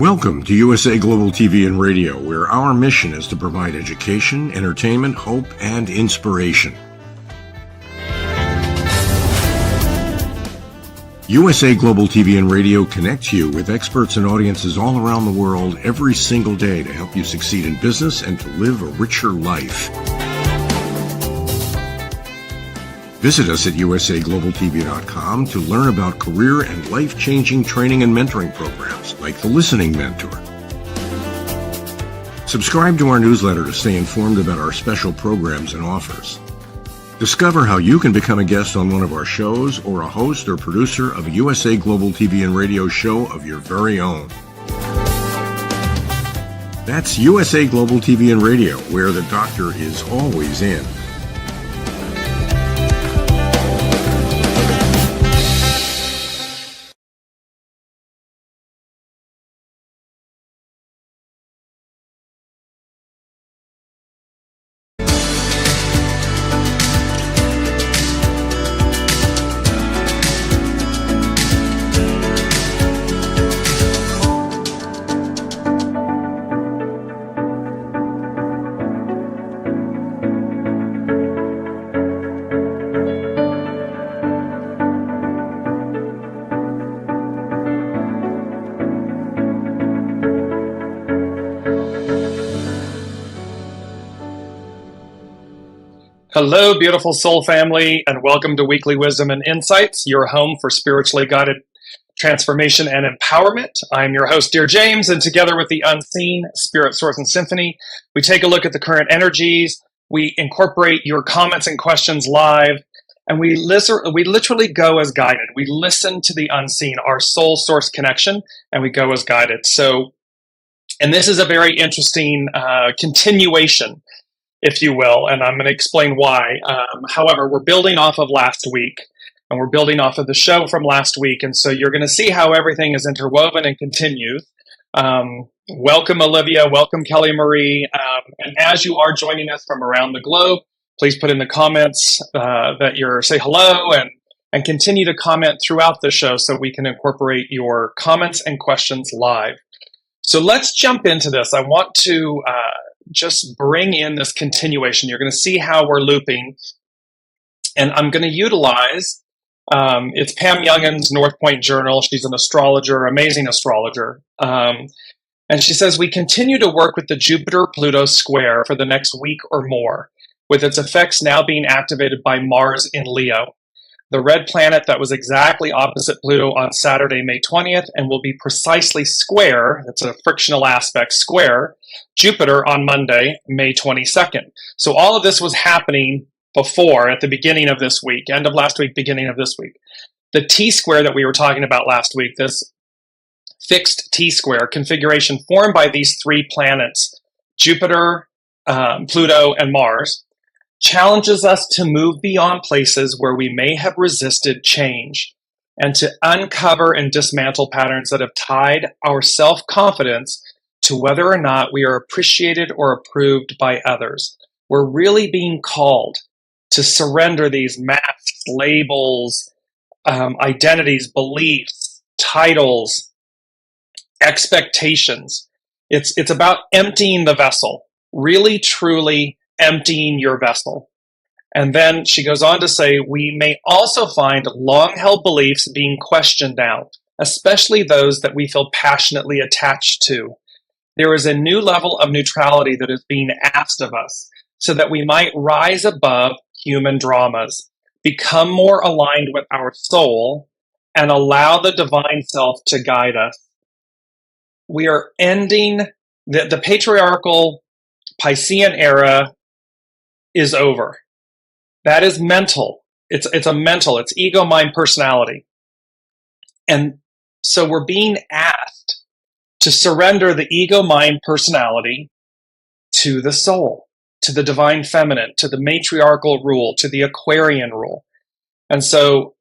Welcome to USA Global TV and Radio, where our mission is to provide education, entertainment, hope, and inspiration. USA Global TV and Radio connects you with experts and audiences all around the world every single day to help you succeed in business and to live a richer life. Visit us at usaglobaltv.com to learn about career and life-changing training and mentoring programs like the Listening Mentor. Subscribe to our newsletter to stay informed about our special programs and offers. Discover how you can become a guest on one of our shows or a host or producer of a USA Global TV and Radio show of your very own. That's USA Global TV and Radio, where the doctor is always in. Hello, beautiful soul family, and welcome to Weekly Wisdom and Insights, your home for spiritually guided transformation and empowerment. I'm your host, Dearjames, and together with the unseen Spirit, Source, and Symphony, we take a look at the current energies, we incorporate your comments and questions live, and we literally go as guided. We listen to the unseen, our soul source connection, and we go as guided. And this is a very interesting continuation, if you will, and I'm going to explain why. However, we're building off of last week, and we're building off of the show from last week, and so you're going to see how everything is interwoven and continues. Welcome, Olivia. Welcome, Kelly Marie. And as you are joining us from around the globe, please put in the comments that say hello and continue to comment throughout the show so we can incorporate your comments and questions live. So let's jump into this. I want to just bring in this continuation. You're going to see how we're looping, and I'm going to utilize it's Pam Youngin's North Point Journal. She's an astrologer, amazing astrologer, and she says we continue to work with the Jupiter-Pluto square for the next week or more, with its effects now being activated by Mars in Leo, the red planet that was exactly opposite Pluto on Saturday, May 20th, and will be precisely square, that's a frictional aspect, square, Jupiter on Monday, May 22nd. So all of this was happening before, at the beginning of this week, end of last week, beginning of this week. The T-square that we were talking about last week, this fixed T-square configuration formed by these three planets, Jupiter, Pluto, and Mars, challenges us to move beyond places where we may have resisted change and to uncover and dismantle patterns that have tied our self-confidence to whether or not we are appreciated or approved by others. We're really being called to surrender these masks, labels, identities, beliefs, titles, expectations. It's about emptying the vessel, really, truly emptying your vessel. And then she goes on to say, we may also find long-held beliefs being questioned now, especially those that we feel passionately attached to. There is a new level of neutrality that is being asked of us so that we might rise above human dramas, become more aligned with our soul, and allow the divine self to guide us. We are ending the patriarchal Piscean era is over. That is mental. It's ego, mind, personality. And so we're being asked to surrender the ego, mind, personality to the soul, to the divine feminine, to the matriarchal rule, to the Aquarian rule. And so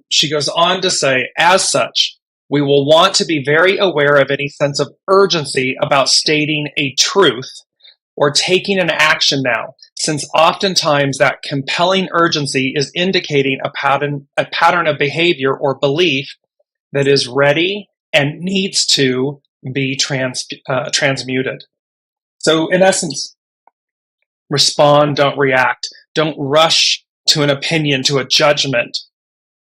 she goes on to say, as such, we will want to be very aware of any sense of urgency about stating a truth or taking an action now, since oftentimes that compelling urgency is indicating a pattern of behavior or belief that is ready and needs to be transmuted. So in essence, respond, don't react. Don't rush to an opinion, to a judgment.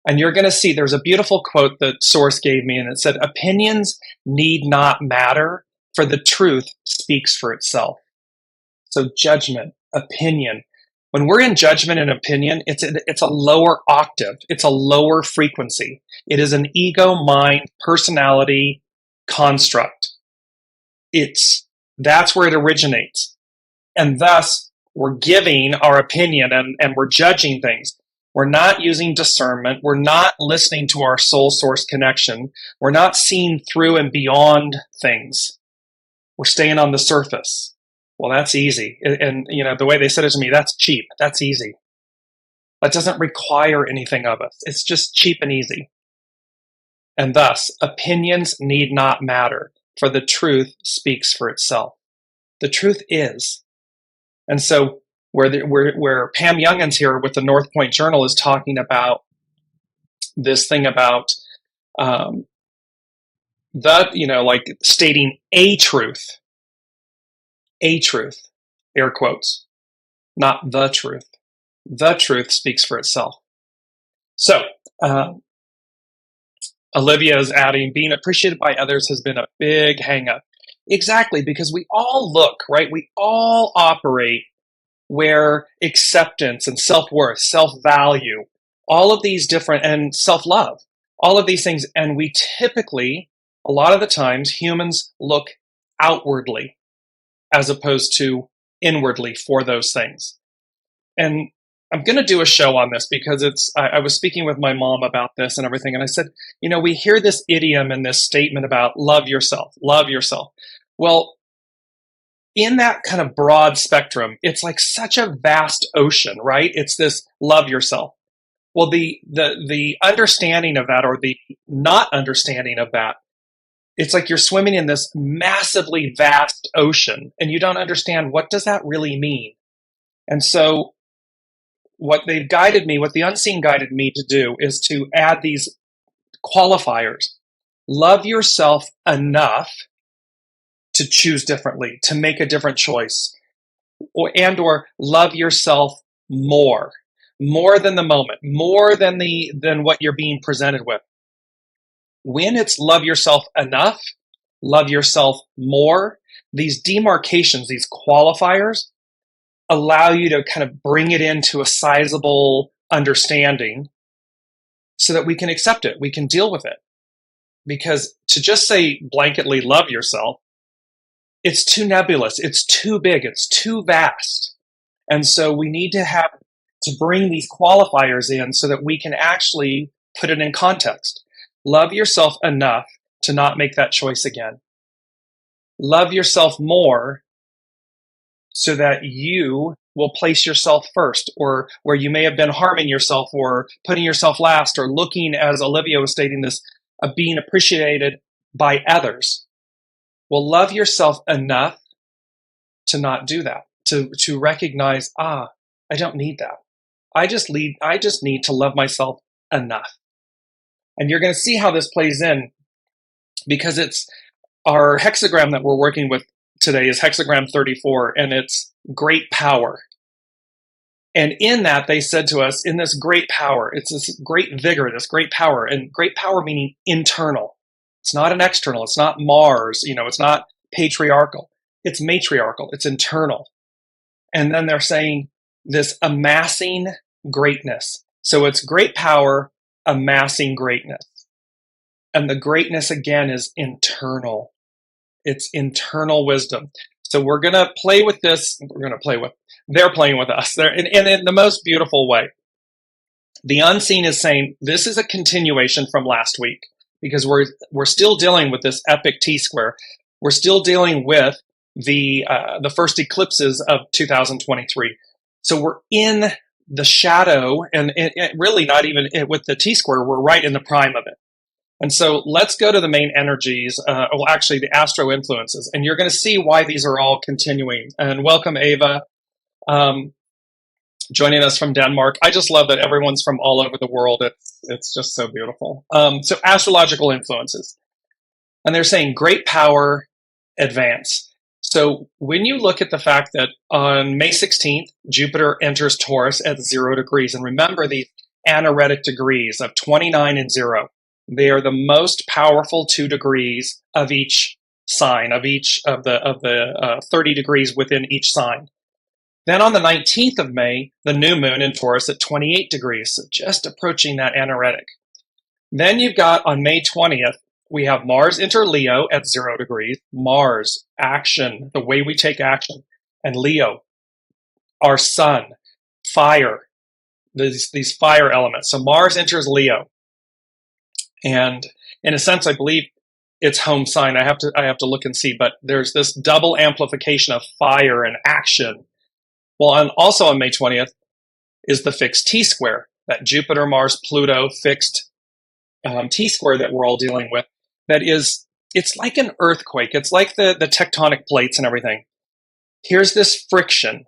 And you're going to see there's a beautiful quote that Source gave me, and it said, opinions need not matter, for the truth speaks for itself. So judgment, opinion. When we're in judgment and opinion, it's a lower octave. It's a lower frequency. It is an ego, mind, personality construct. That's where it originates. And thus, we're giving our opinion and we're judging things. We're not using discernment. We're not listening to our soul source connection. We're not seeing through and beyond things. We're staying on the surface. Well, that's easy. And the way they said it to me, that's cheap. That's easy. That doesn't require anything of us. It's just cheap and easy. And thus, opinions need not matter, for the truth speaks for itself. The truth is. And so where Pam Youngins here with the North Point Journal is talking about this thing about like stating a truth, air quotes, not the truth. The truth speaks for itself. So Olivia is adding, being appreciated by others has been a big hang up. Exactly, because we all look, right? We all operate where acceptance and self-worth, self-value, all of these different, and self-love, all of these things. And we typically, a lot of the times, humans look outwardly as opposed to inwardly for those things. And I'm going to do a show on this because I was speaking with my mom about this and everything. And I said, we hear this idiom and this statement about love yourself, love yourself. Well, in that kind of broad spectrum, it's like such a vast ocean, right? It's this love yourself. Well, the understanding of that, or the not understanding of that, it's like you're swimming in this massively vast ocean and you don't understand, what does that really mean? And so what the unseen guided me to do is to add these qualifiers. Love yourself enough to choose differently, to make a different choice, or love yourself more than the moment, more than what you're being presented with. When it's love yourself enough, love yourself more, these demarcations, these qualifiers allow you to kind of bring it into a sizable understanding so that we can accept it, we can deal with it. Because to just say blanketly love yourself, it's too nebulous, it's too big, it's too vast. And so we need to bring these qualifiers in so that we can actually put it in context. Love yourself enough to not make that choice again. Love yourself more so that you will place yourself first, or where you may have been harming yourself or putting yourself last, or looking, as Olivia was stating this, of being appreciated by others. Well, love yourself enough to not do that, to recognize, I don't need that. I just need to love myself enough. And you're going to see how this plays in, because it's our hexagram that we're working with today is hexagram 34, and it's great power. And in that, they said to us, in this great power, it's this great vigor, this great power, and great power meaning internal. It's not an external. It's not Mars. It's not patriarchal. It's matriarchal. It's internal. And then they're saying this amassing greatness. So it's great power, amassing greatness. And the greatness, again, is internal. It's internal wisdom. So we're going to play with this. They're playing with us. They're in the most beautiful way. The unseen is saying this is a continuation from last week, because we're still dealing with this epic T-square. We're still dealing with the first eclipses of 2023. So we're in the shadow, and it really not even with the T-square, we're right in the prime of it. And so let's go to the main energies, actually the astro influences, and you're going to see why these are all continuing. And welcome, Ava, joining us from Denmark. I just love that everyone's from all over the world. It's just so beautiful. So astrological influences. And they're saying great power, advance. So when you look at the fact that on May 16th, Jupiter enters Taurus at 0 degrees, and remember the anaretic degrees of 29 and 0, they are the most powerful 2 degrees of each sign, of each of the 30 degrees within each sign. Then on the 19th of May, the new moon in Taurus at 28 degrees, so just approaching that anaretic. Then you've got on May 20th, we have Mars enter Leo at 0 degrees. Mars, action, the way we take action. And Leo, our sun, fire, these fire elements. So Mars enters Leo. And in a sense, I believe it's home sign. I have to look and see, but there's this double amplification of fire and action. Well, and also on May 20th is the fixed T-square, that Jupiter, Mars, Pluto fixed T-square that we're all dealing with. That is, it's like an earthquake. It's like the tectonic plates and everything. Here's this friction,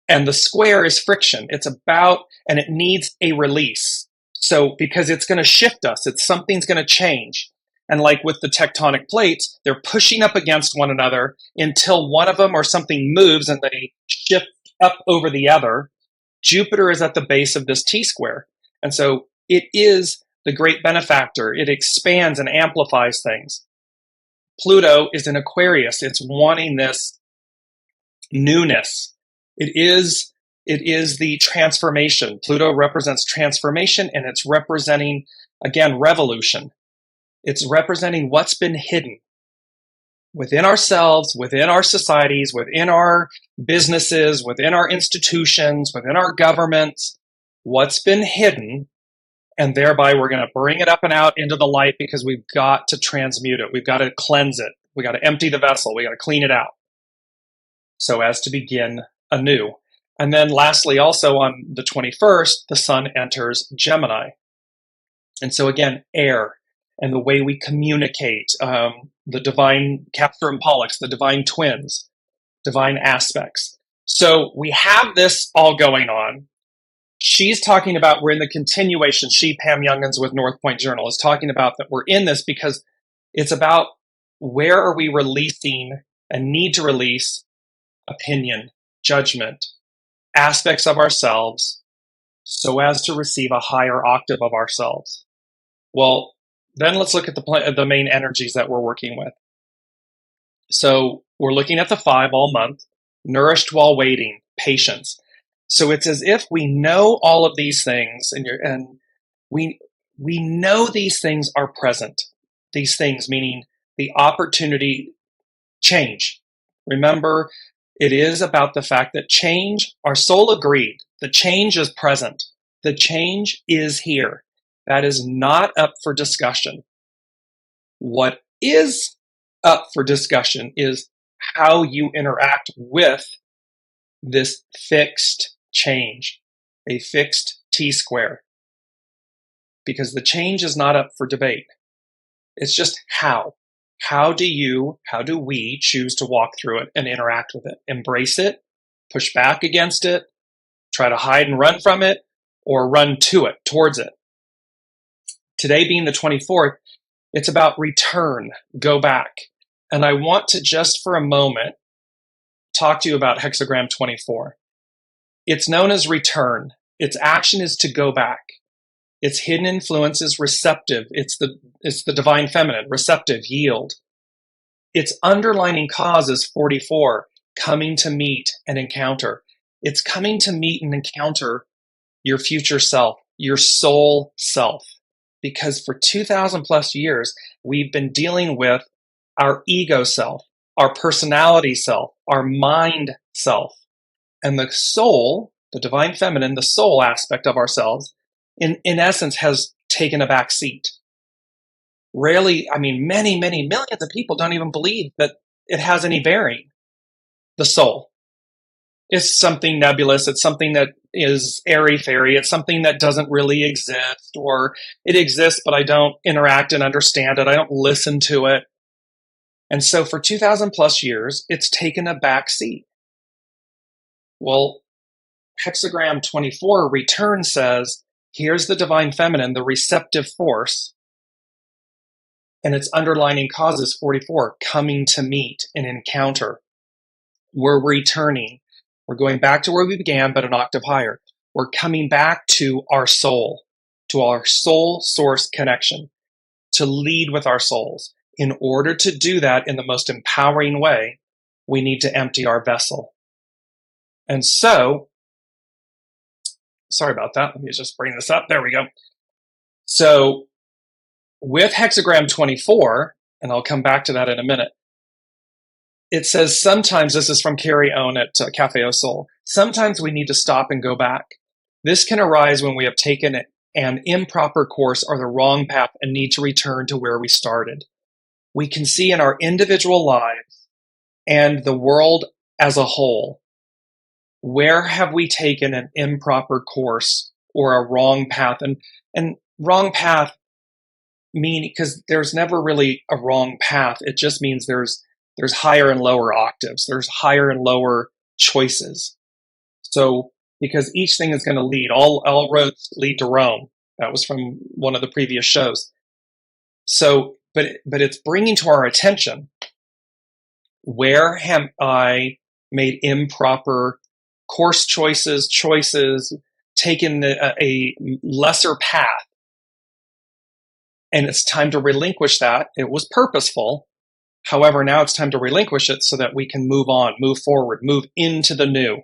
and the square is friction. It's about, and it needs a release. So, because it's going to shift us, something's going to change. And like with the tectonic plates, they're pushing up against one another until one of them or something moves and they shift up over the other. Jupiter is at the base of this T-square. And so it is the great benefactor. It expands and amplifies things. Pluto is in Aquarius. It's wanting this newness. It is the transformation. Pluto represents transformation, and it's representing, again, revolution. It's representing what's been hidden within ourselves, within our societies, within our businesses, within our institutions, within our governments, what's been hidden. And thereby we're going to bring it up and out into the light because we've got to transmute it. We've got to cleanse it. We got to empty the vessel. We got to clean it out so as to begin anew. And then lastly, also on the 21st, the sun enters Gemini. And so again, air and the way we communicate, the divine Castor and Pollux, the divine twins, divine aspects. So we have this all going on. She's talking about we're in the continuation. She, Pam Youngans with North Point Journal, is talking about that we're in this because it's about where are we releasing and need to release opinion, judgment, aspects of ourselves so as to receive a higher octave of ourselves. Well, then let's look at the main energies that we're working with. So we're looking at the 5 all month, nourished while waiting, patience. So it's as if we know all of these things, and we know these things are present. These things meaning the opportunity, change. Remember, it is about the fact that change, our soul agreed, the change is present. The change is here. That is not up for discussion. What is up for discussion is how you interact with this fixed change, a fixed T-square. Because the change is not up for debate. It's just how. How do we choose to walk through it and interact with it? Embrace it, push back against it, try to hide and run from it, or run to it, towards it. Today being the 24th, it's about return, go back. And I want to just for a moment talk to you about hexagram 24. It's known as return. Its action is to go back. Its hidden influence is receptive. It's the divine feminine, receptive, yield. Its underlining cause is 44, coming to meet and encounter. It's coming to meet and encounter your future self, your soul self. Because for 2,000 plus years, we've been dealing with our ego self, our personality self, our mind self. And the soul, the divine feminine, the soul aspect of ourselves, in essence, has taken a back seat. Rarely, many millions of people don't even believe that it has any bearing. The soul. It's something nebulous. It's something that is airy-fairy. It's something that doesn't really exist, or it exists, but I don't interact and understand it. I don't listen to it. And so for 2,000 plus years, it's taken a back seat. Well, hexagram 24 return says, here's the divine feminine, the receptive force. And its underlining cause is 44, coming to meet an encounter. We're returning. We're going back to where we began, but an octave higher. We're coming back to our soul source connection, to lead with our souls. In order to do that in the most empowering way, we need to empty our vessel. And so, sorry about that. Let me just bring this up. There we go. So with hexagram 24, and I'll come back to that in a minute, it says sometimes, this is from Carrie Owen at Cafe Au Sol, sometimes we need to stop and go back. This can arise when we have taken an improper course or the wrong path and need to return to where we started. We can see in our individual lives and the world as a whole, where have we taken an improper course or a wrong path? And wrong path meaning, because there's never really a wrong path. It just means there's higher and lower octaves. There's higher and lower choices. So because each thing is going to lead, all roads lead to Rome. That was from one of the previous shows. So, but it's bringing to our attention, where have I made improper course choices, taken a lesser path? And it's time to relinquish that. It was purposeful. However, now it's time to relinquish it so that we can move on, move forward, move into the new.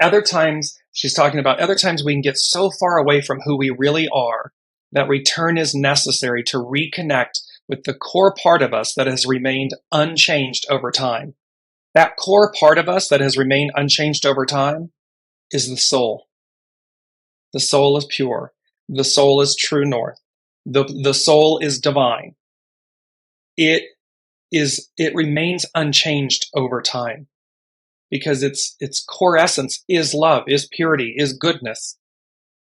Other times, she's talking about other times we can get so far away from who we really are that return is necessary to reconnect with the core part of us that has remained unchanged over time. That core part of us that has remained unchanged over time is the soul. The soul is pure. The soul is true north. The soul is divine. It remains unchanged over time because its core essence is love, is purity, is goodness.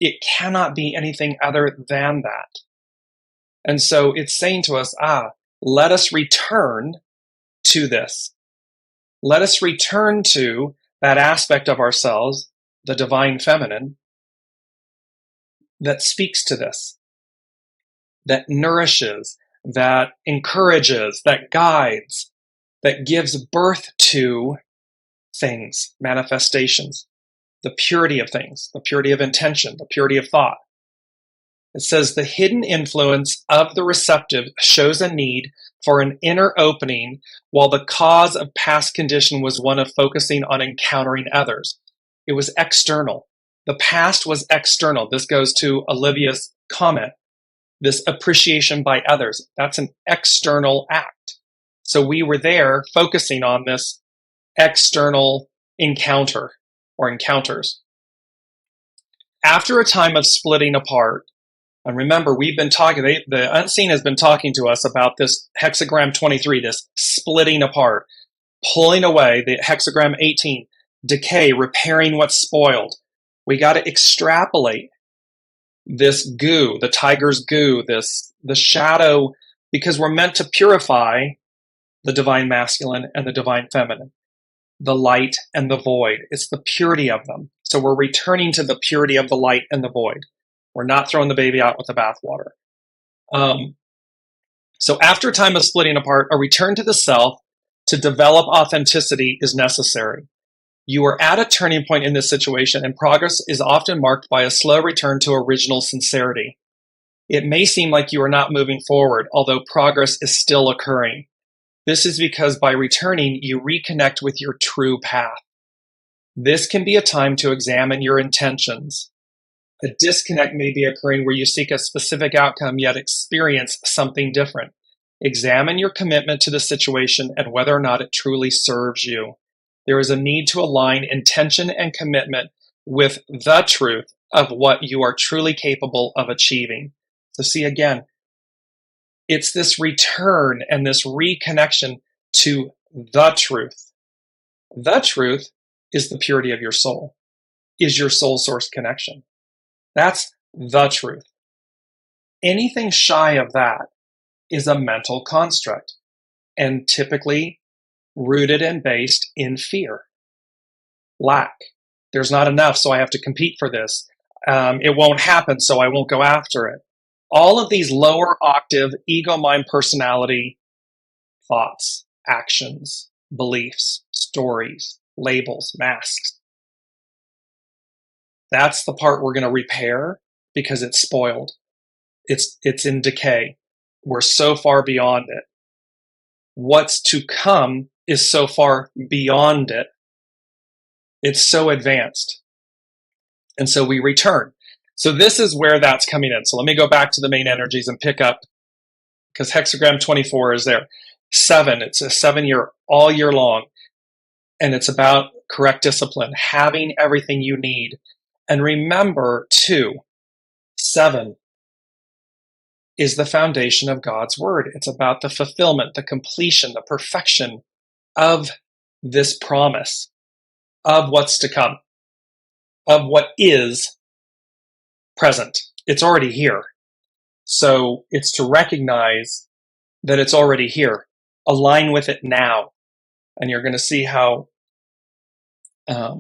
It cannot be anything other than that. And so it's saying to us, let us return to this. Let us return to that aspect of ourselves, the divine feminine, that speaks to this, that nourishes, that encourages, that guides, that gives birth to things, manifestations, the purity of things, the purity of intention, the purity of thought. It says the hidden influence of the receptive shows a need for an inner opening, while the cause of past condition was one of focusing on encountering others. It was external. The past was external. This goes to Olivia's comment. This appreciation by others, that's an external act. So we were there focusing on this external encounter or encounters. After a time of splitting apart, and remember, we've been talking, the unseen has been talking to us about this hexagram 23, this splitting apart, pulling away, the hexagram 18, decay, repairing what's spoiled. We got to extrapolate this goo, the tiger's goo, the shadow, because we're meant to purify the divine masculine and the divine feminine, the light and the void. It's the purity of them. So we're returning to the purity of the light and the void. We're not throwing the baby out with the bathwater. So after a time of splitting apart, a return to the self to develop authenticity is necessary. You are at a turning point in this situation, and progress is often marked by a slow return to original sincerity. It may seem like you are not moving forward, although progress is still occurring. This is because by returning, you reconnect with your true path. This can be a time to examine your intentions. A disconnect may be occurring where you seek a specific outcome yet experience something different. Examine your commitment to the situation and whether or not it truly serves you. There is a need to align intention and commitment with the truth of what you are truly capable of achieving. So see, again, it's this return and this reconnection to the truth. The truth is the purity of your soul, is your soul source connection. That's the truth. Anything shy of that is a mental construct and typically rooted and based in fear, lack. There's not enough, so I have to compete for this. It won't happen, so I won't go after it. All of these lower octave ego, mind, personality thoughts, actions, beliefs, stories, labels, masks. That's the part we're going to repair because it's spoiled. It's in decay. We're so far beyond it. What's to come is so far beyond it. It's so advanced. And so we return. So this is where that's coming in. So let me go back to the main energies and pick up, because hexagram 24 is there. 7, it's a 7-year, all year long. And it's about correct discipline, having everything you need. And remember, too, 7 is the foundation of God's word. It's about the fulfillment, the completion, the perfection of this promise, of what's to come, of what is present. It's already here. So it's to recognize that it's already here. Align with it now. And you're going to see how, I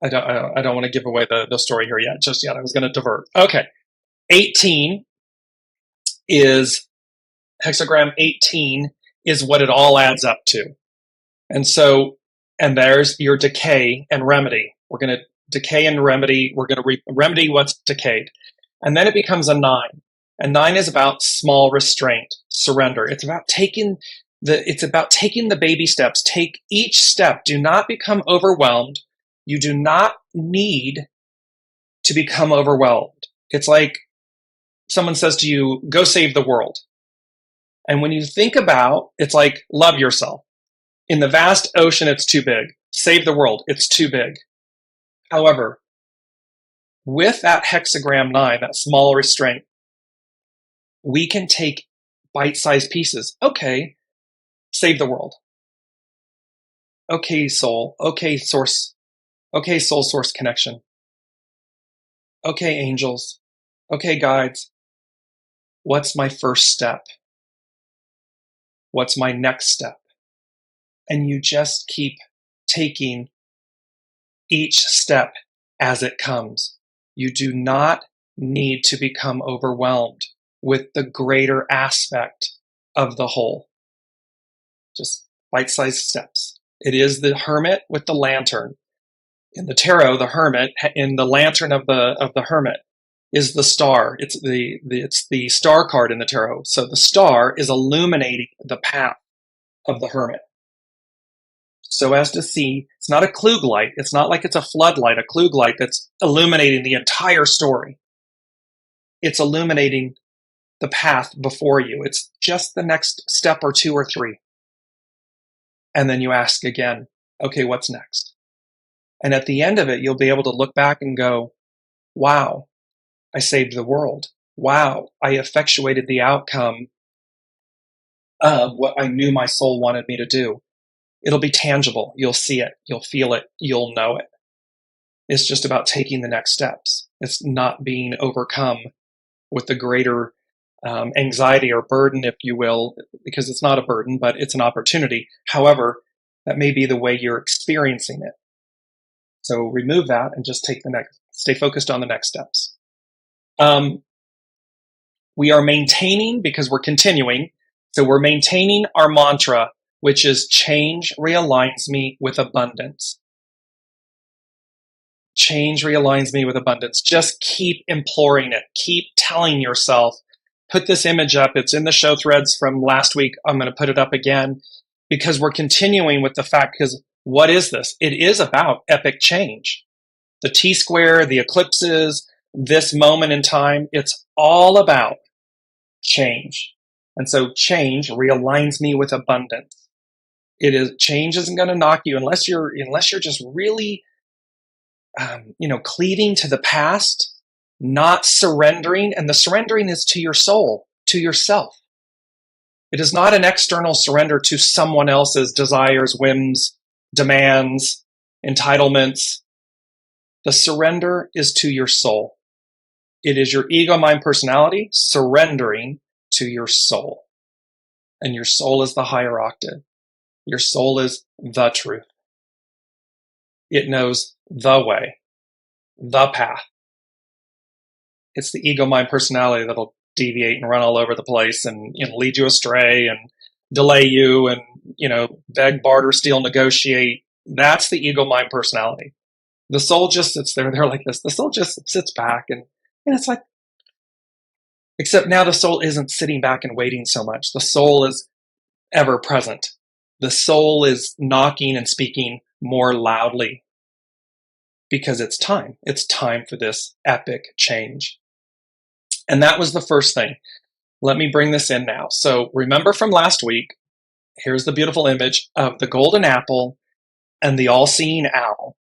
don't want to give away the story here just yet. I was going to divert. Okay. 18 is, hexagram 18 is what it all adds up to. And so, and there's your decay and remedy. We're going to decay and remedy. We're going to remedy what's decayed. And then it becomes a 9. And 9 is about small restraint, surrender. It's about taking the baby steps. Take each step. Do not become overwhelmed. You do not need to become overwhelmed. It's like someone says to you, go save the world. And when you think about, it's like, love yourself. In the vast ocean, it's too big. Save the world, it's too big. However, with that hexagram 9, that small restraint, we can take bite-sized pieces. Okay, save the world. Okay, soul. Okay, source. Okay, soul source connection. Okay, angels. Okay, guides. What's my first step? What's my next step? And you just keep taking each step as it comes. You do not need to become overwhelmed with the greater aspect of the whole. Just bite-sized steps. It is the hermit with the lantern. In the tarot, the hermit, in the lantern of the hermit, is the star. It's the star card in the tarot. So the star is illuminating the path of the hermit, so as to see. It's not a Klug light. It's not like it's a floodlight, a Klug light that's illuminating the entire story. It's illuminating the path before you. It's just the next step or 2 or 3. And then you ask again, okay, what's next? And at the end of it, you'll be able to look back and go, wow, I saved the world. Wow, I effectuated the outcome of what I knew my soul wanted me to do. It'll be tangible. You'll see it. You'll feel it. You'll know it. It's just about taking the next steps. It's not being overcome with the greater anxiety or burden, if you will, because it's not a burden, but it's an opportunity. However, that may be the way you're experiencing it. So remove that and just stay focused on the next steps. We are maintaining, because we're continuing, so we're maintaining our mantra, which is change realigns me with abundance. Change realigns me with abundance. Just keep imploring it. Keep telling yourself. Put this image up. It's in the show threads from last week. I'm going to put it up again because we're continuing with the fact, because what is this? It is about epic change. The T-square, the eclipses, this moment in time, it's all about change. And so change realigns me with abundance. Change isn't going to knock you unless you're just really, cleaving to the past, not surrendering. And the surrendering is to your soul, to yourself. It is not an external surrender to someone else's desires, whims, demands, entitlements. The surrender is to your soul. It is your ego, mind, personality surrendering to your soul. And your soul is the higher octave. Your soul is the truth. It knows the way, the path. It's the ego mind personality that'll deviate and run all over the place and lead you astray and delay you and beg, barter, steal, negotiate. That's the ego mind personality. The soul just sits there. They're like this. The soul just sits back and it's like, except now the soul isn't sitting back and waiting so much. The soul is ever present. The soul is knocking and speaking more loudly because it's time. It's time for this epic change. And that was the first thing. Let me bring this in now. So remember from last week, here's the beautiful image of the golden apple and the all-seeing owl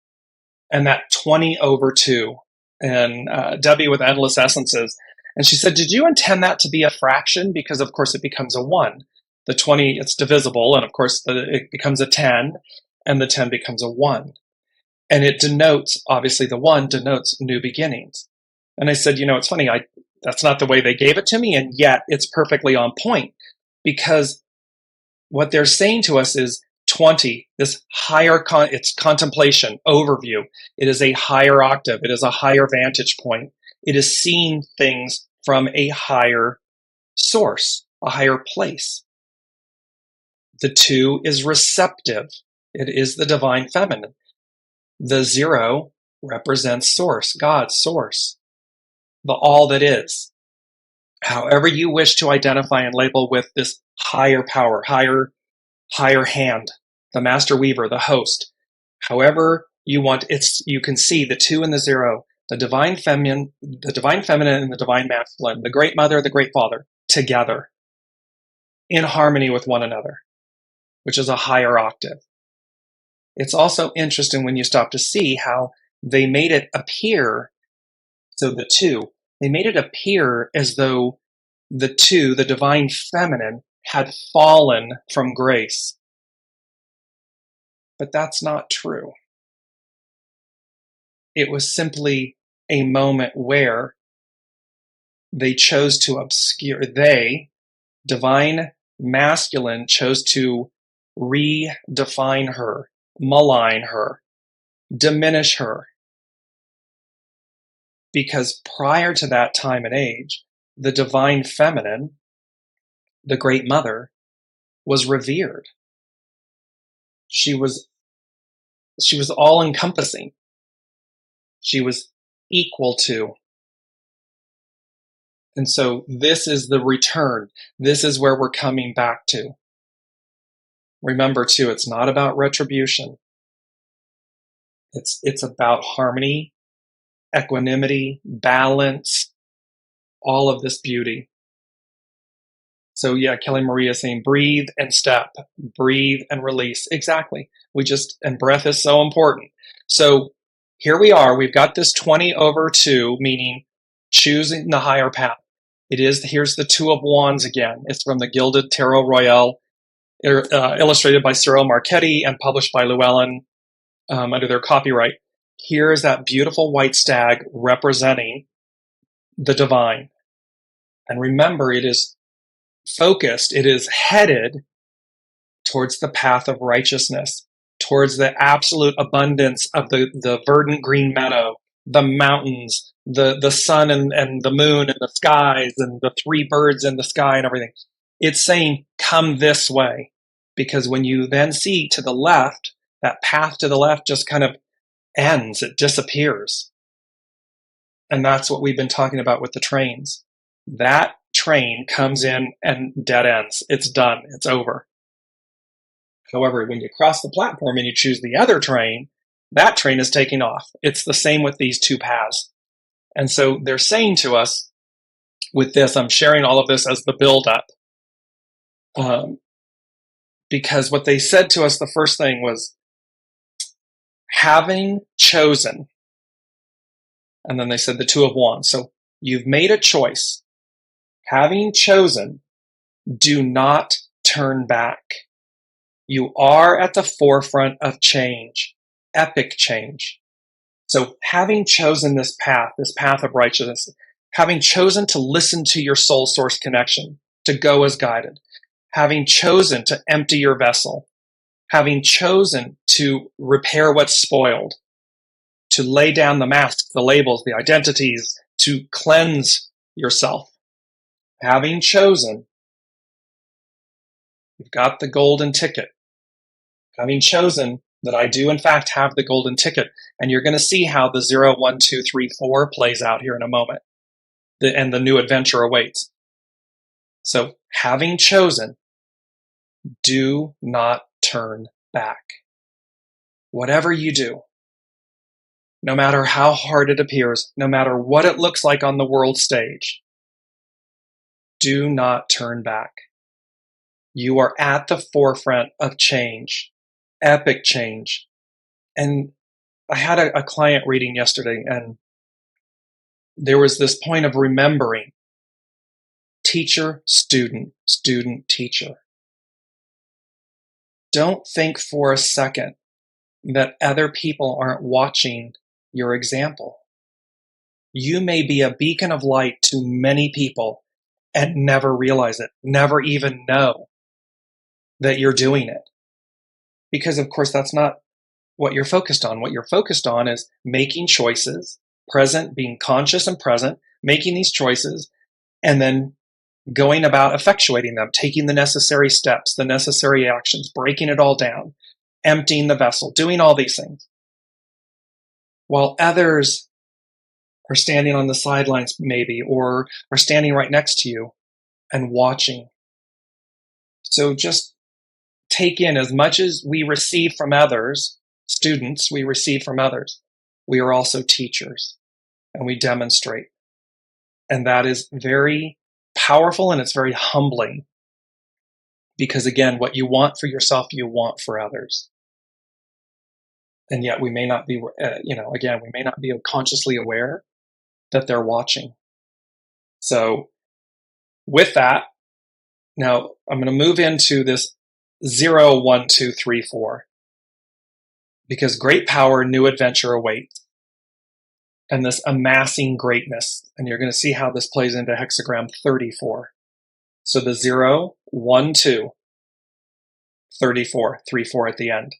and that 20/2 and Debbie with Endless Essences. And she said, did you intend that to be a fraction? Because of course it becomes a 1. The 20, it's divisible. And of course it becomes a 10 and the 10 becomes a 1. And it denotes, obviously the 1 denotes new beginnings. And I said, it's funny, that's not the way they gave it to me. And yet it's perfectly on point because what they're saying to us is 20, this higher, it's contemplation, overview. It is a higher octave. It is a higher vantage point. It is seeing things from a higher source, a higher place. The 2 is receptive. It is the divine feminine. The 0 represents source, God's source, the all that is. However you wish to identify and label with this higher power, higher hand, the master weaver, the host, however you want, you can see the 2 and the 0, the divine feminine and the divine masculine, the great mother, the great father, together in harmony with one another, which is a higher octave. It's also interesting when you stop to see how they made it appear. So the 2, they made it appear as though the 2, the divine feminine, had fallen from grace. But that's not true. It was simply a moment where they chose to obscure, divine masculine, chose to redefine her, malign her, diminish her. Because prior to that time and age, the divine feminine, the great mother, was revered. She was all encompassing. She was equal to. And so this is the return. This is where we're coming back to. Remember too, it's not about retribution. It's about harmony, equanimity, balance, all of this beauty. So yeah, Kelly Marie is saying breathe and step, breathe and release. Exactly. And breath is so important. So here we are. We've got this 20/2, meaning choosing the higher path. Here's the 2 of Wands again. It's from the Gilded Tarot Royale, illustrated by Cyril Marchetti and published by Llewellyn under their copyright. Here is that beautiful white stag representing the divine. And remember, it is focused, it is headed towards the path of righteousness, towards the absolute abundance of the verdant green meadow, the mountains, the sun and the moon and the skies and the 3 birds in the sky and everything. It's saying, come this way. Because when you then see to the left, that path to the left just kind of ends, it disappears. And that's what we've been talking about with the trains. That train comes in and dead ends. It's done. It's over. However, when you cross the platform and you choose the other train, that train is taking off. It's the same with these 2 paths. And so they're saying to us with this, I'm sharing all of this as the build-up. Because what they said to us, the first thing was, having chosen, and then they said the 2 of Wands. So you've made a choice. Having chosen, do not turn back. You are at the forefront of change, epic change. So having chosen this path of righteousness, having chosen to listen to your soul source connection, to go as guided, having chosen to empty your vessel, having chosen to repair what's spoiled, to lay down the masks, the labels, the identities, to cleanse yourself. Having chosen, you've got the golden ticket. Having chosen that I do in fact have the golden ticket, and you're going to see how the 0, 1, 2, 3, 4 plays out here in a moment, and the new adventure awaits. So having chosen, do not turn back. Whatever you do, no matter how hard it appears, no matter what it looks like on the world stage, do not turn back. You are at the forefront of change, epic change. And I had a client reading yesterday, and there was this point of remembering teacher, student, student, teacher. Don't think for a second that other people aren't watching your example. You may be a beacon of light to many people and never realize it, never even know that you're doing it. Because, of course, that's not what you're focused on. What you're focused on is making choices, present, being conscious and present, making these choices, and then going about effectuating them, taking the necessary steps, the necessary actions, breaking it all down, emptying the vessel, doing all these things. While others are standing on the sidelines maybe, or are standing right next to you and watching. So just take in as much as we receive from others, students, we receive from others. We are also teachers, and we demonstrate. And that is very powerful, and it's very humbling. Because again, what you want for yourself, you want for others. And yet we may not be, again, we may not be consciously aware that they're watching. So with that, now I'm going to move into this 0, 1, 2, 3, 4. Because great power, new adventure awaits. And this amassing greatness. And you're going to see how this plays into hexagram 34. So the 0, 1, 2, 34, 3, 4 at the end.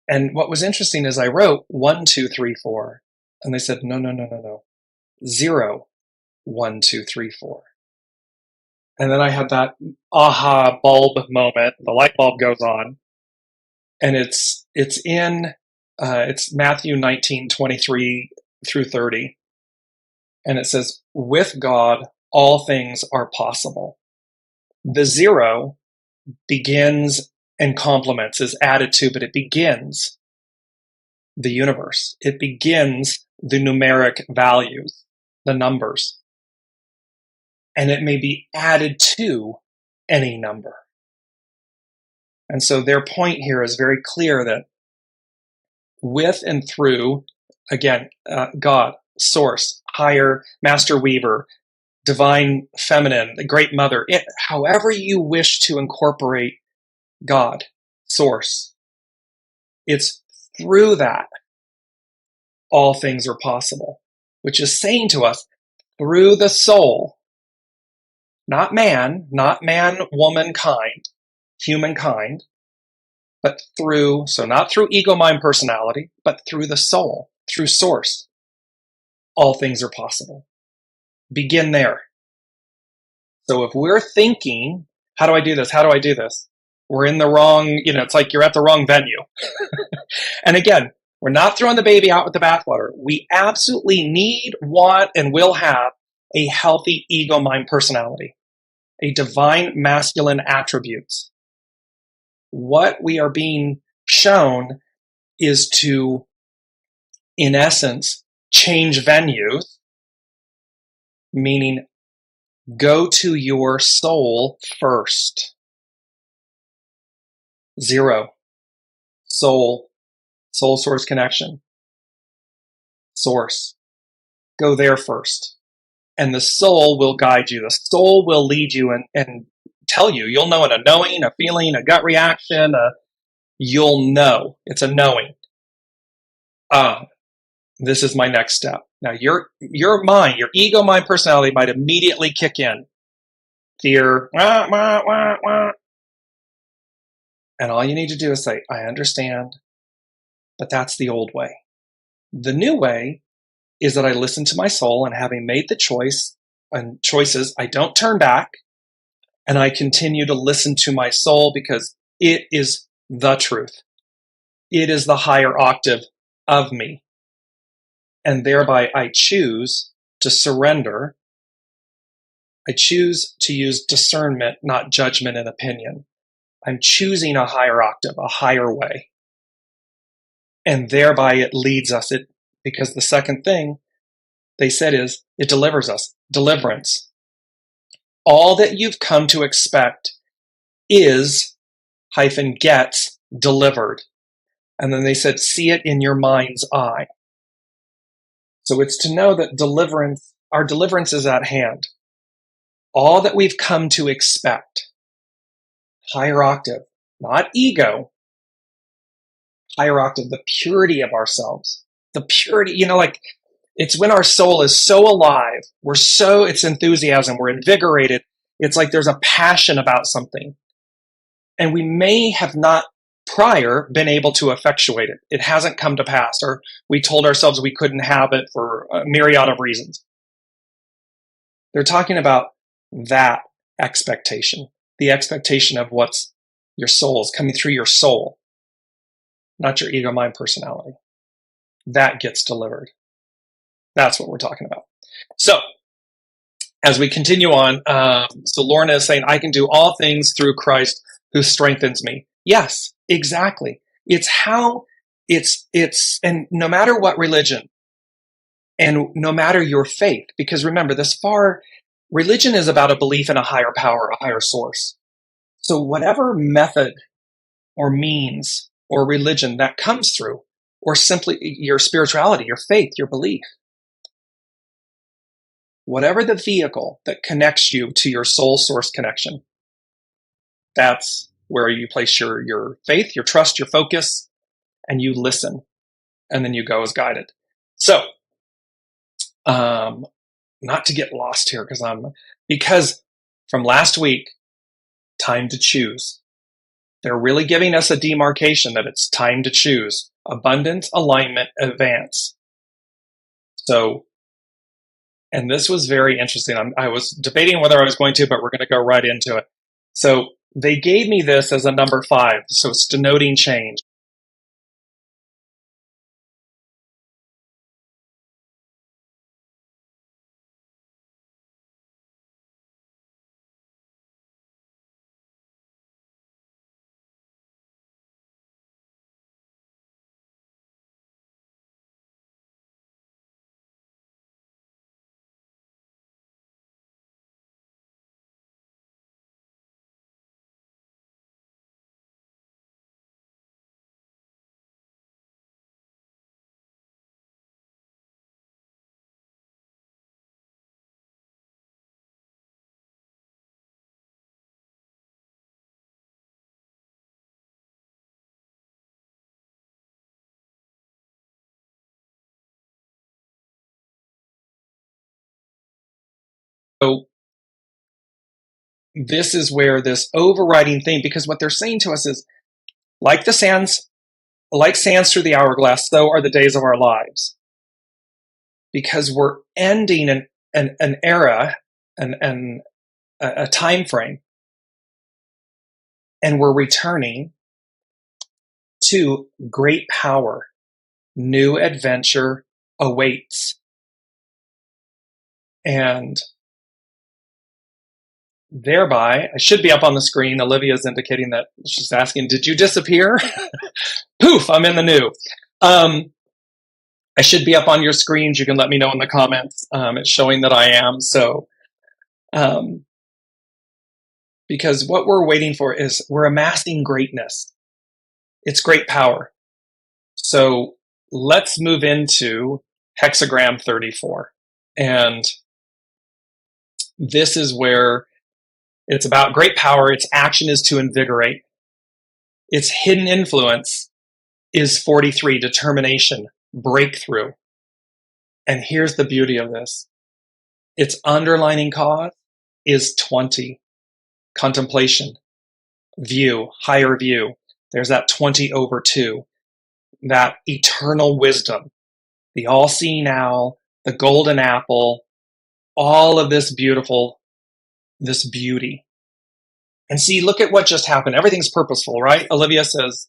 And what was interesting is I wrote 1, 2, 3, 4. And they said, no. 0, 1, 2, 3, 4. And then I had that aha bulb moment. The light bulb goes on. And it's Matthew 19, 23 through 30. And it says, with God, all things are possible. The 0 begins and complements, is added to, but it begins the universe. It begins the numeric values, the numbers. And it may be added to any number. And so their point here is very clear that with and through, again, God, source, higher, master weaver, divine feminine, the great mother, however you wish to incorporate God, source, it's through that all things are possible, which is saying to us, through the soul, not man, woman, kind, humankind, but through, so not through ego, mind, personality, but through the soul, through source, all things are possible. Begin there. So if we're thinking, how do I do this? How do I do this? We're in the wrong, it's like you're at the wrong venue. And again, we're not throwing the baby out with the bathwater. We absolutely need, want, and will have a healthy ego, mind, personality, a divine masculine attributes. What we are being shown is to, in essence, change venues, meaning go to your soul first. 0, soul source connection, source. Go there first. And the soul will guide you. The soul will lead you and tell you. You'll know it, a knowing, a feeling, a gut reaction. You'll know. It's a knowing. This is my next step. Now, your mind, your ego, mind, personality might immediately kick in. Fear. Wah, wah, wah, wah. And all you need to do is say, I understand, but that's the old way. The new way is that I listen to my soul, and having made the choices, I don't turn back, and I continue to listen to my soul because it is the truth. It is the higher octave of me. And thereby I choose to surrender. I choose to use discernment, not judgment and opinion. I'm choosing a higher octave, a higher way. And thereby it leads us, because the second thing they said is it delivers us. Deliverance. All that you've come to expect gets delivered. And then they said, see it in your mind's eye. So it's to know that our deliverance is at hand. All that we've come to expect, higher octave, not ego, higher octave, the purity of ourselves. The purity, it's when our soul is so alive, it's enthusiasm, we're invigorated. It's like there's a passion about something. And we may have not prior been able to effectuate it. It hasn't come to pass, or we told ourselves we couldn't have it for a myriad of reasons. They're talking about that expectation, the expectation of what's your soul is coming through your soul, not your ego, mind, personality. That gets delivered. That's what we're talking about. So, as we continue on, so Lorna is saying, I can do all things through Christ who strengthens me. Yes, exactly. It's and no matter what religion, and no matter your faith, because remember, religion is about a belief in a higher power, a higher source. So whatever method or means or religion that comes through, or simply your spirituality, your faith, your belief, whatever the vehicle that connects you to your soul source connection, that's where you place your faith, your trust, your focus, and you listen, and then you go as guided. So, not to get lost here, because from last week, time to choose. They're really giving us a demarcation that it's time to choose. Abundance, alignment, advance. So, and this was very interesting. I was debating whether I was going to, but we're going to go right into it. So they gave me this as a number 5. So it's denoting change. So this is where this overriding thing, because what they're saying to us is, like sands through the hourglass, so are the days of our lives. Because we're ending an era, and a time frame, and we're returning to great power. New adventure awaits. And thereby, I should be up on the screen. Olivia's indicating that she's asking, did you disappear? Poof, I'm in the new. I should be up on your screens. You can let me know in the comments. It's showing that I am. So, because what we're waiting for is we're amassing greatness. It's great power. So let's move into hexagram 34. And this is where it's about great power. Its action is to invigorate. Its hidden influence is 43, determination, breakthrough. And here's the beauty of this. Its underlining cause is 20, contemplation, view, higher view. There's that 20/2, that eternal wisdom, the all-seeing owl, the golden apple, all of this beauty. And see, look at what just happened. Everything's purposeful, right? Olivia says,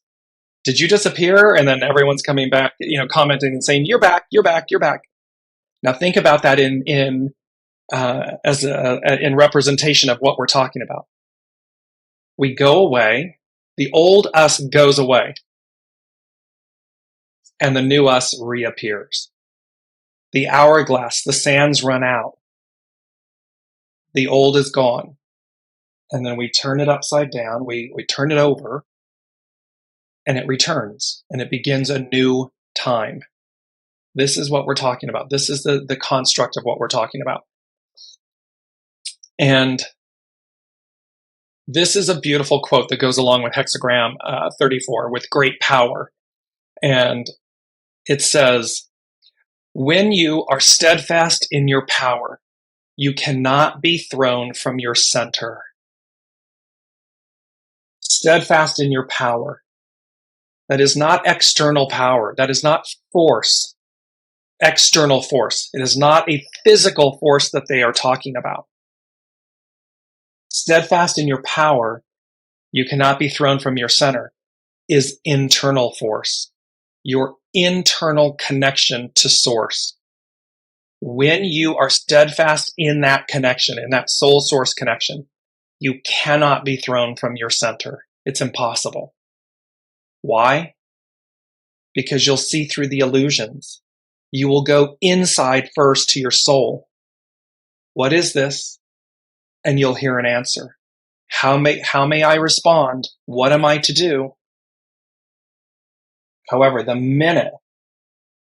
did you disappear? And then everyone's coming back, commenting and saying, you're back, you're back, you're back. Now think about that in representation of what we're talking about. We go away, the old us goes away, and the new us reappears. The hourglass, the sands run out. The old is gone. And then we turn it upside down, we turn it over, and it returns, and it begins a new time. This is what we're talking about. This is the construct of what we're talking about. And this is a beautiful quote that goes along with hexagram 34, with great power. And it says, when you are steadfast in your power, you cannot be thrown from your center. Steadfast in your power. That is not external power. That is not force, external force. It is not a physical force that they are talking about. Steadfast in your power, you cannot be thrown from your center, is internal force, your internal connection to source. When you are steadfast in that connection, in that soul source connection, you cannot be thrown from your center. It's impossible. Why? Because you'll see through the illusions. You will go inside first to your soul. What is this? And you'll hear an answer. How may I respond? What am I to do? However, the minute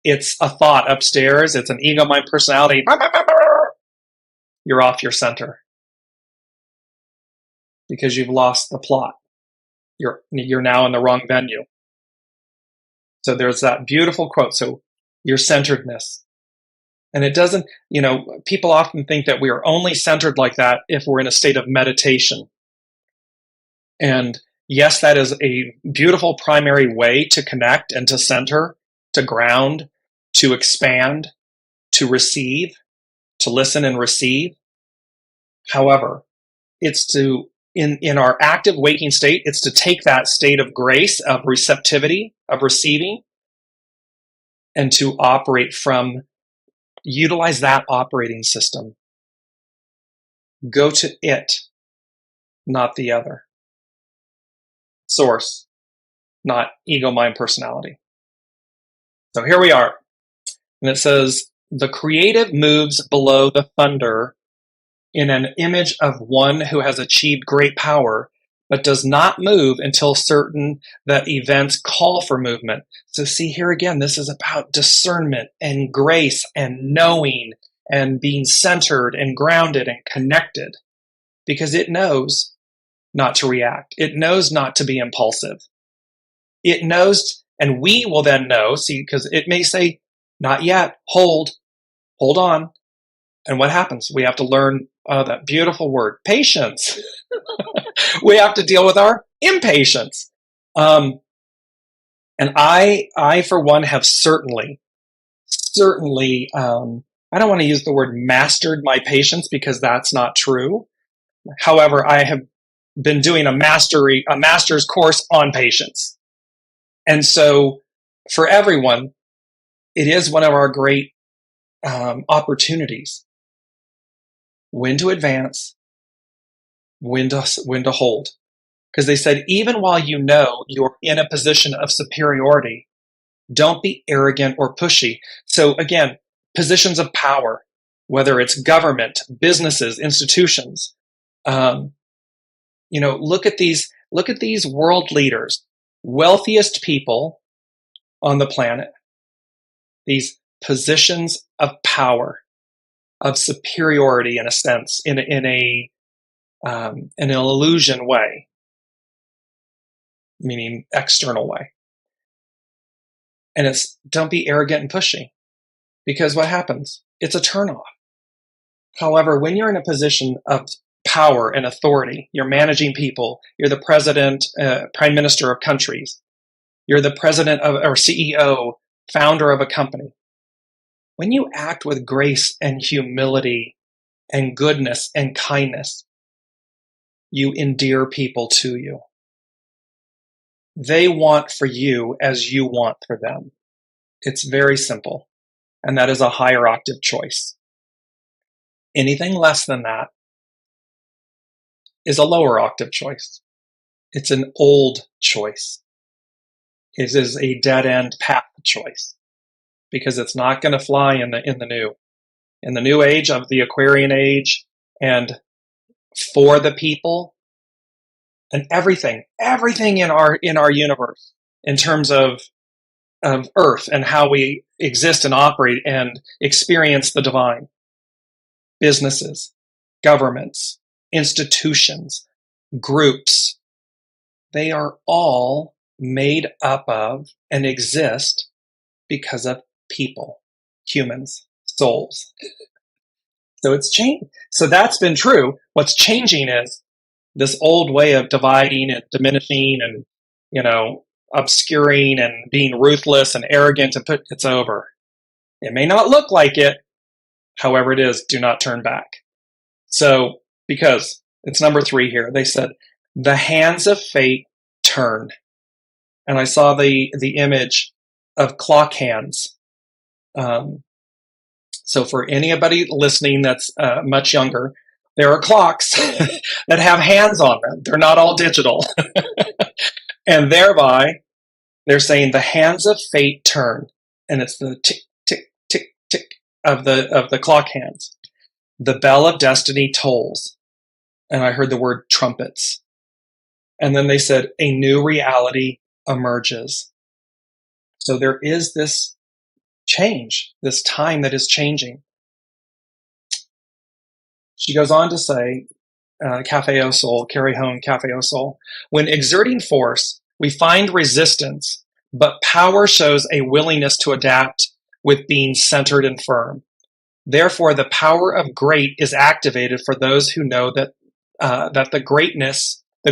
it's a thought upstairs, it's an ego, mind, personality, you're off your center. Because you've lost the plot. You're now in the wrong venue. So there's that beautiful quote. So your centeredness. And it doesn't, people often think that we are only centered like that if we're in a state of meditation. And yes, that is a beautiful primary way to connect and to center, to ground, to expand, to receive, to listen and receive. However, it's to, in our active waking state, it's to take that state of grace, of receptivity, of receiving, and to operate from, utilize that operating system. Go to it, not the other. Source, not ego, mind, personality. So here we are. And it says, the creative moves below the thunder in an image of one who has achieved great power, but does not move until certain that events call for movement. So see here again, this is about discernment and grace and knowing and being centered and grounded and connected, because it knows not to react. It knows not to be impulsive. It knows, and we will then know, see, because it may say, not yet, hold on. And what happens? We have to learn that beautiful word, patience. We have to deal with our impatience. And I, for one, have certainly, I don't want to use the word mastered my patience, because that's not true. However, I have been doing a master's course on patience. And so for everyone, it is one of our great opportunities. When to advance, when to hold. Because they said, even while you know you're in a position of superiority, don't be arrogant or pushy. So again, positions of power, whether it's government, businesses, institutions, look at these world leaders, wealthiest people on the planet, these positions of power, of superiority in a sense, in an illusion way, meaning external way. And it's, don't be arrogant and pushy, because what happens? It's a turnoff. However, when you're in a position of power and authority, you're managing people, you're the president, prime minister of countries, you're the president of, or CEO, founder of a company. When you act with grace and humility and goodness and kindness, you endear people to you. They want for you as you want for them. It's very simple, and that is a higher octave choice. Anything less than that is a lower octave choice. It's an old choice. It is a dead-end path choice because it's not going to fly in the new. In the new age of the Aquarian age and for the people and everything in our universe in terms of Earth and how we exist and operate and experience the divine. Businesses, governments, institutions, groups, they are all made up of and exist because of people, humans, souls. So it's changed. So that's been true. What's changing is this old way of dividing and diminishing and, obscuring and being ruthless and arrogant and it's over. It may not look like it. However it is, do not turn back. So, because it's number 3 here, they said, the hands of fate turn. And I saw the image of clock hands. So for anybody listening that's much younger, there are clocks that have hands on them. They're not all digital. And thereby, they're saying the hands of fate turn. And it's the tick, tick, tick, tick of the clock hands. The bell of destiny tolls. And I heard the word trumpets. And then they said, a new reality emerges. So there is this change, this time that is changing. She goes on to say, Cafe Au Sol, Carrie Hone, Cafe Au Sol, when exerting force, we find resistance, but power shows a willingness to adapt with being centered and firm. Therefore, the power of great is activated for those who know that the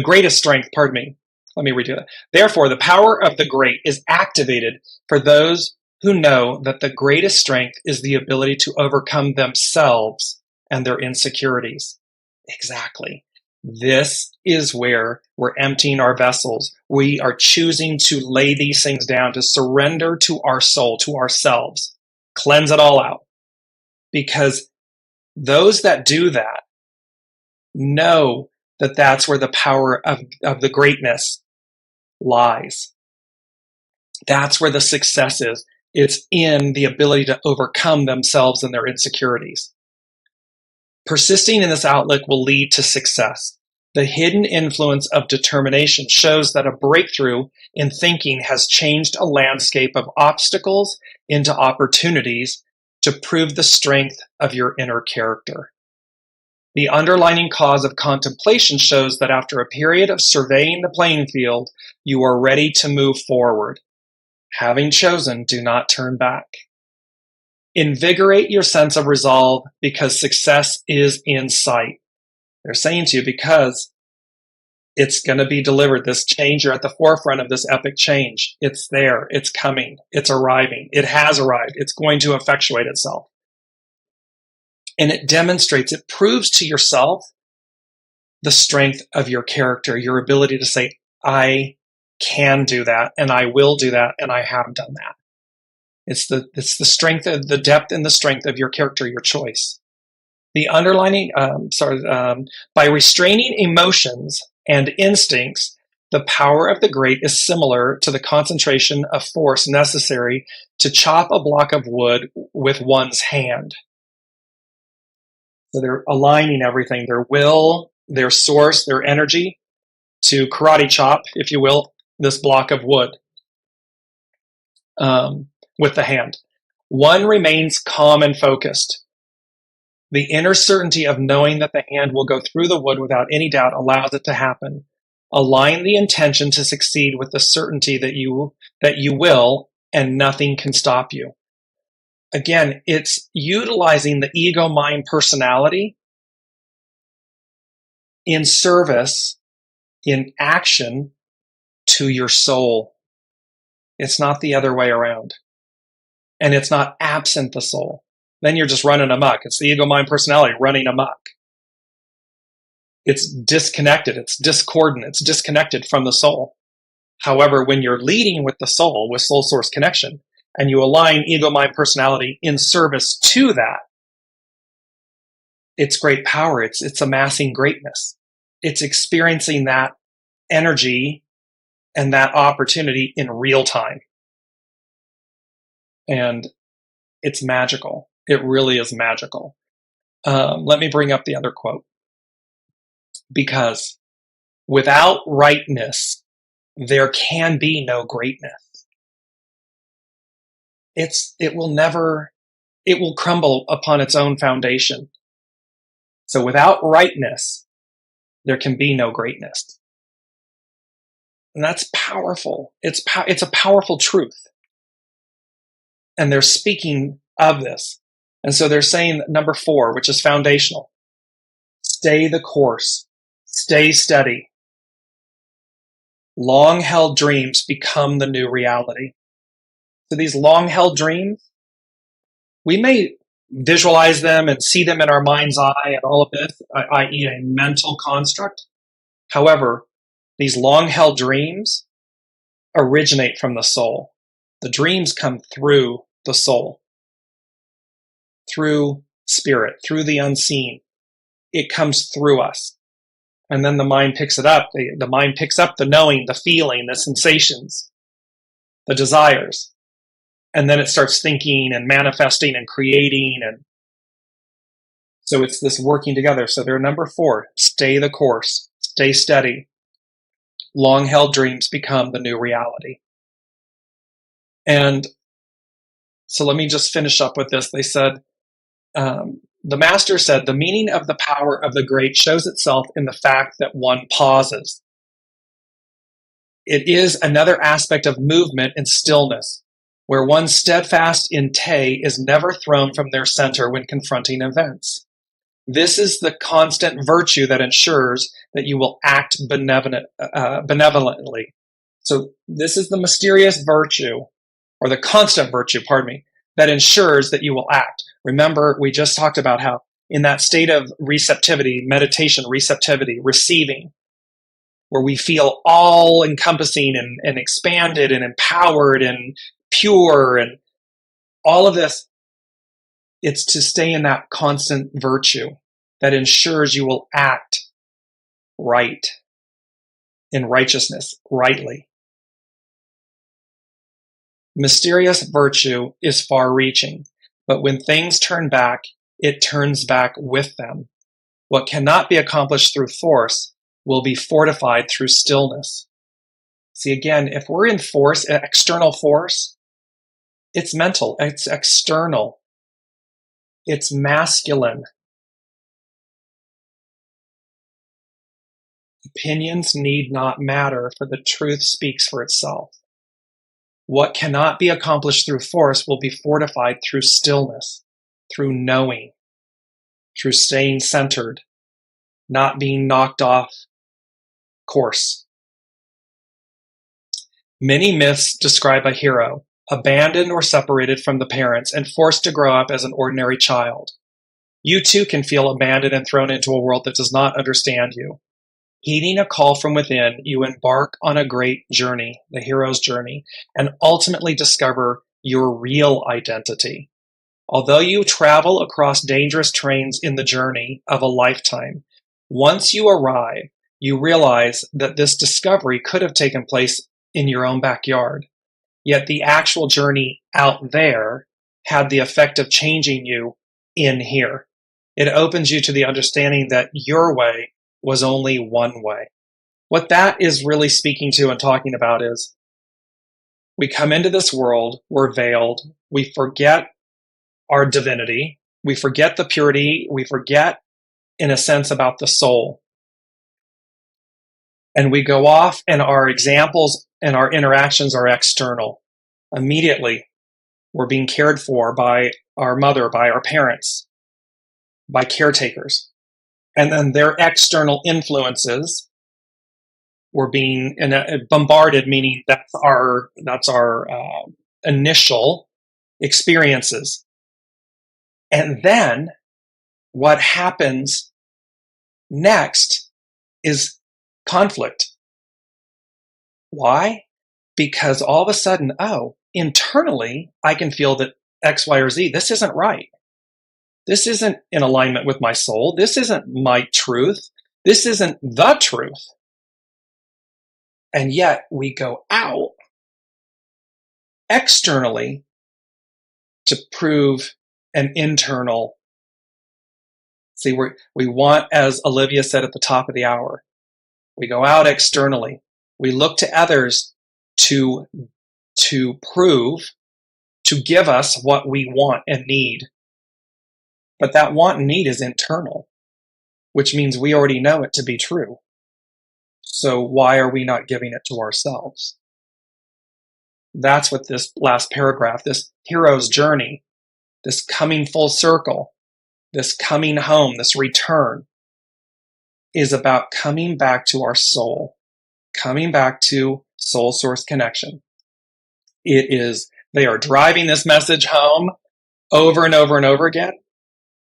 greatest strength, let me redo that. Therefore, the power of the great is activated for those who know that the greatest strength is the ability to overcome themselves and their insecurities. Exactly. This is where we're emptying our vessels. We are choosing to lay these things down, to surrender to our soul, to ourselves, cleanse it all out. Because those that do that know that that's where the power of the greatness lies. That's where the success is. It's in the ability to overcome themselves and their insecurities. Persisting in this outlook will lead to success. The hidden influence of determination shows that a breakthrough in thinking has changed a landscape of obstacles into opportunities to prove the strength of your inner character. The underlying cause of contemplation shows that after a period of surveying the playing field, you are ready to move forward. Having chosen, do not turn back. Invigorate your sense of resolve because success is in sight. They're saying to you because it's going to be delivered. This change, you're at the forefront of this epic change. It's there. It's coming. It's arriving. It has arrived. It's going to effectuate itself. And it demonstrates, it proves to yourself the strength of your character, your ability to say, I can do that, and I will do that, and I have done that. It's the strength of the depth and the strength of your character, your choice. The underlining, by restraining emotions and instincts, the power of the great is similar to the concentration of force necessary to chop a block of wood with one's hand. So they're aligning everything, their will, their source, their energy, to karate chop, if you will, this block of wood with the hand. One remains calm and focused. The inner certainty of knowing that the hand will go through the wood without any doubt allows it to happen. Align the intention to succeed with the certainty that you will, and nothing can stop you. Again, it's utilizing the ego, mind, personality in service, in action to your soul. It's not the other way around. and it's not absent the soul, then you're just running amok. It's the ego, mind, personality running amok. It's disconnected. It's discordant. It's disconnected from the soul. However, when you're leading with the soul, with soul source connection, and you align ego, mind, personality in service to that, it's great power. It's amassing greatness. It's experiencing that energy and that opportunity in real time. And it's magical. It really is magical. Let me bring up the other quote. Because without rightness, there can be no greatness. It will crumble upon its own foundation. So without rightness, there can be no greatness. And that's powerful. It's a powerful truth. And they're speaking of this. And so they're saying that number 4, which is foundational, stay the course, stay steady. Long-held dreams become the new reality. So these long-held dreams, we may visualize them and see them in our mind's eye and all of this, i.e. a mental construct. However, these long-held dreams originate from the soul. The dreams come through the soul, through spirit, through the unseen. It comes through us. And then the mind picks it up. The mind picks up the knowing, the feeling, the sensations, the desires. And then it starts thinking and manifesting and creating. And so it's this working together. So they're number 4, stay the course, stay steady. Long-held dreams become the new reality. And so let me just finish up with this. They said, the master said, the meaning of the power of the great shows itself in the fact that one pauses. It is another aspect of movement and stillness, where one's steadfast inté is never thrown from their center when confronting events. This is the constant virtue that ensures that you will act benevolently. So this is the mysterious virtue, or the constant virtue, that ensures that you will act. Remember, we just talked about how in that state of receptivity, meditation, receptivity, receiving, where we feel all encompassing and expanded and empowered and pure and all of this, it's to stay in that constant virtue that ensures you will act right, in righteousness, rightly. Mysterious virtue is far-reaching, but when things turn back, it turns back with them. What cannot be accomplished through force will be fortified through stillness. See, again, if we're in force, external force, it's mental, it's external, it's masculine. Opinions need not matter, for the truth speaks for itself. What cannot be accomplished through force will be fortified through stillness, through knowing, through staying centered, not being knocked off course. Many myths describe a hero, abandoned or separated from the parents and forced to grow up as an ordinary child. You too can feel abandoned and thrown into a world that does not understand you. Heeding a call from within, you embark on a great journey, the hero's journey, and ultimately discover your real identity. Although you travel across dangerous terrains in the journey of a lifetime, once you arrive, you realize that this discovery could have taken place in your own backyard. Yet the actual journey out there had the effect of changing you in here. It opens you to the understanding that your way was only one way. What that is really speaking to and talking about is we come into this world, we're veiled, we forget our divinity, we forget the purity, we forget, in a sense, about the soul. And we go off and our examples and our interactions are external. Immediately, we're being cared for by our mother, by our parents, by caretakers. And then their external influences were being bombarded, meaning that's our initial experiences. And then what happens next is conflict. Why? Because all of a sudden, internally, I can feel that X, Y, or Z, this isn't right. This isn't in alignment with my soul. This isn't my truth. This isn't the truth. And yet we go out externally to prove an internal. See, we want, as Olivia said at the top of the hour, we go out externally. We look to others to prove, to give us what we want and need. But that want and need is internal, which means we already know it to be true. So why are we not giving it to ourselves? That's what this last paragraph, this hero's journey, this coming full circle, this coming home, this return, is about coming back to our soul, coming back to soul source connection. They are driving this message home over and over and over again,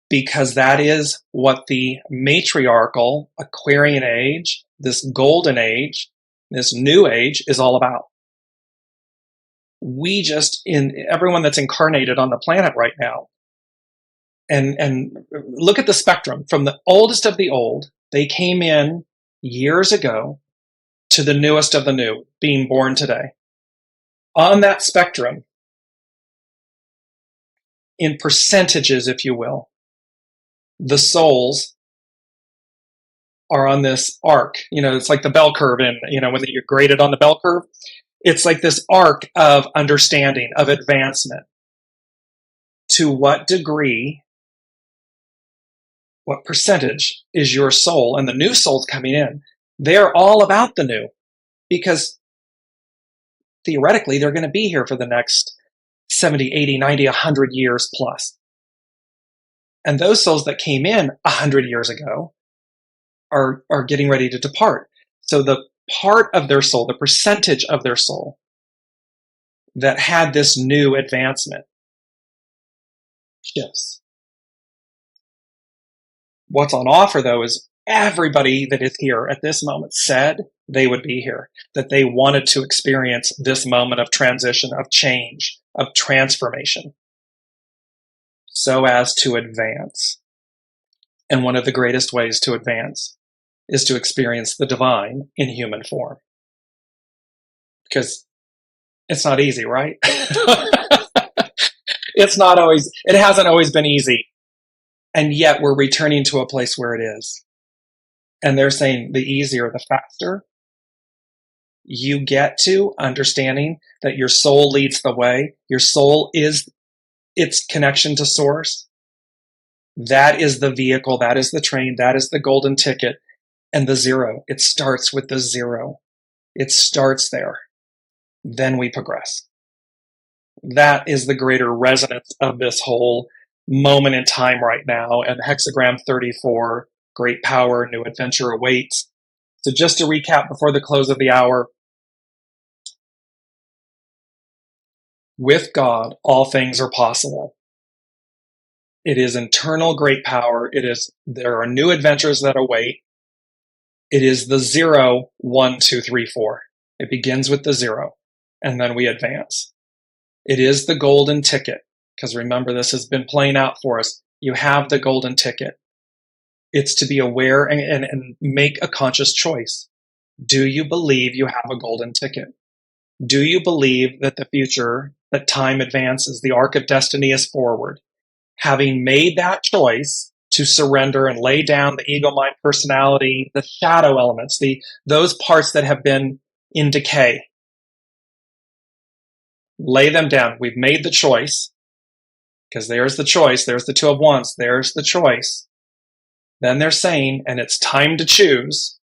because that is what the matriarchal Aquarian age, this golden age, this new age is all about. Everyone that's incarnated on the planet right now, and look at the spectrum from the oldest of the old, they came in years ago, to the newest of the new, being born today. On that spectrum, in percentages, if you will, the souls are on this arc. It's like the bell curve, and when you're graded on the bell curve, it's like this arc of understanding, of advancement. To what degree, what percentage is your soul, and the new souls coming in, they're all about the new, because theoretically they're going to be here for the next 70, 80, 90, 100 years plus. And those souls that came in 100 years ago are getting ready to depart. So the part of their soul, the percentage of their soul that had this new advancement shifts. What's on offer, though, is everybody that is here at this moment said they would be here, that they wanted to experience this moment of transition, of change, of transformation, so as to advance. And one of the greatest ways to advance is to experience the divine in human form. Because it's not easy, right? It hasn't always been easy. And yet we're returning to a place where it is. And they're saying the easier, the faster you get to understanding that your soul leads the way. Your soul is its connection to source. That is the vehicle. That is the train. That is the golden ticket. And the zero. It starts with the zero. It starts there. Then we progress. That is the greater resonance of this whole moment in time right now. And hexagram 34, great power, new adventure awaits. So just to recap before the close of the hour, with God, all things are possible. It is internal great power. There are new adventures that await. It is the 0, 1, 2, 3, 4. It begins with the 0, and then we advance. It is the golden ticket, because remember, this has been playing out for us. You have the golden ticket. It's to be aware and make a conscious choice. Do you believe you have a golden ticket? Do you believe that the future, that time advances, the arc of destiny is forward? Having made that choice to surrender and lay down the ego, mind, personality, the shadow elements, those parts that have been in decay, lay them down. We've made the choice, because there's the choice. There's the two of wands. There's the choice. Then they're saying, and it's time to choose.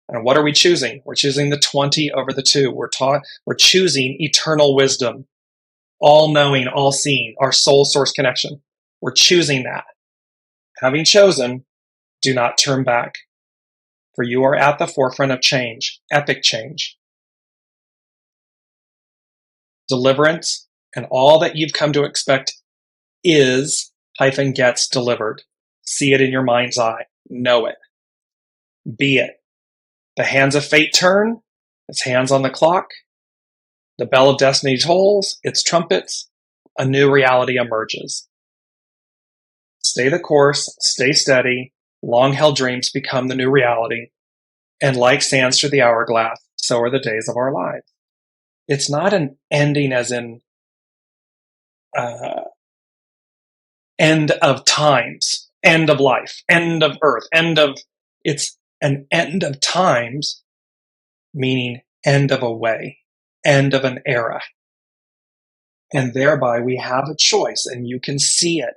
And what are we choosing? We're choosing the 20 over the 2. We're choosing eternal wisdom, all knowing, all seeing, our soul source connection. We're choosing that. Having chosen, do not turn back, for you are at the forefront of change, epic change. Deliverance And all that you've come to expect is gets delivered. See it in your mind's eye. Know it. Be it. The hands of fate turn. It's hands on the clock. The bell of destiny tolls. It's trumpets. A new reality emerges. Stay the course. Stay steady. Long-held dreams become the new reality. And like sands through the hourglass, so are the days of our lives. It's not an ending as in end of times, end of life, end of earth, it's an end of times, meaning end of a way, end of an era. And thereby we have a choice, and you can see it.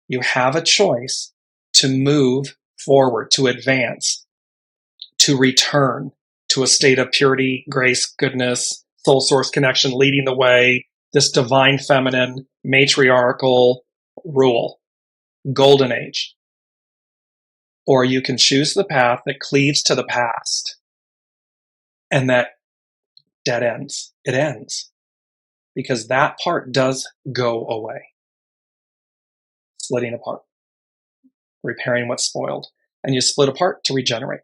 You have a choice to move forward, to advance, to return to a state of purity, grace, goodness, soul source connection, leading the way, this divine feminine, matriarchal rule, golden age. Or you can choose the path that cleaves to the past and that dead ends. It ends because that part does go away. Splitting apart, repairing what's spoiled. And you split apart to regenerate.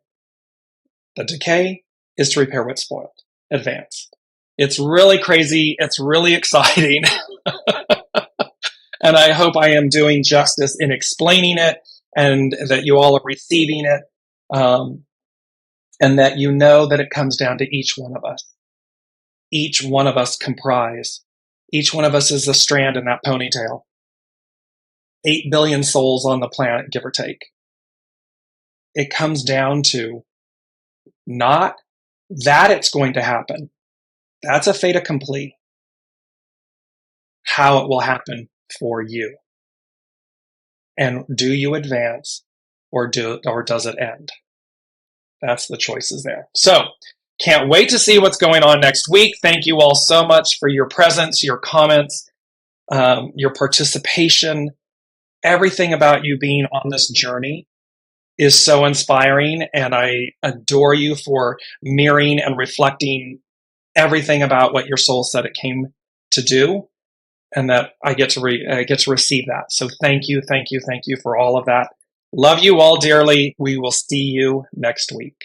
The decay is to repair what's spoiled. Advance. It's really crazy. It's really exciting. And I hope I am doing justice in explaining it and that you all are receiving it. And that you know that it comes down to each one of us. Each one of us comprise. Each one of us is a strand in that ponytail. 8 billion souls on the planet, give or take. It comes down to not that it's going to happen. That's a fait accompli. How it will happen for you. And do you advance or does it end? That's the choices there. So, can't wait to see what's going on next week. Thank you all so much for your presence, your comments, your participation. Everything about you being on this journey is so inspiring, and I adore you for mirroring and reflecting everything about what your soul said it came to do, and that I get to receive that. So thank you for all of that. Love you all dearly. We will see you next week.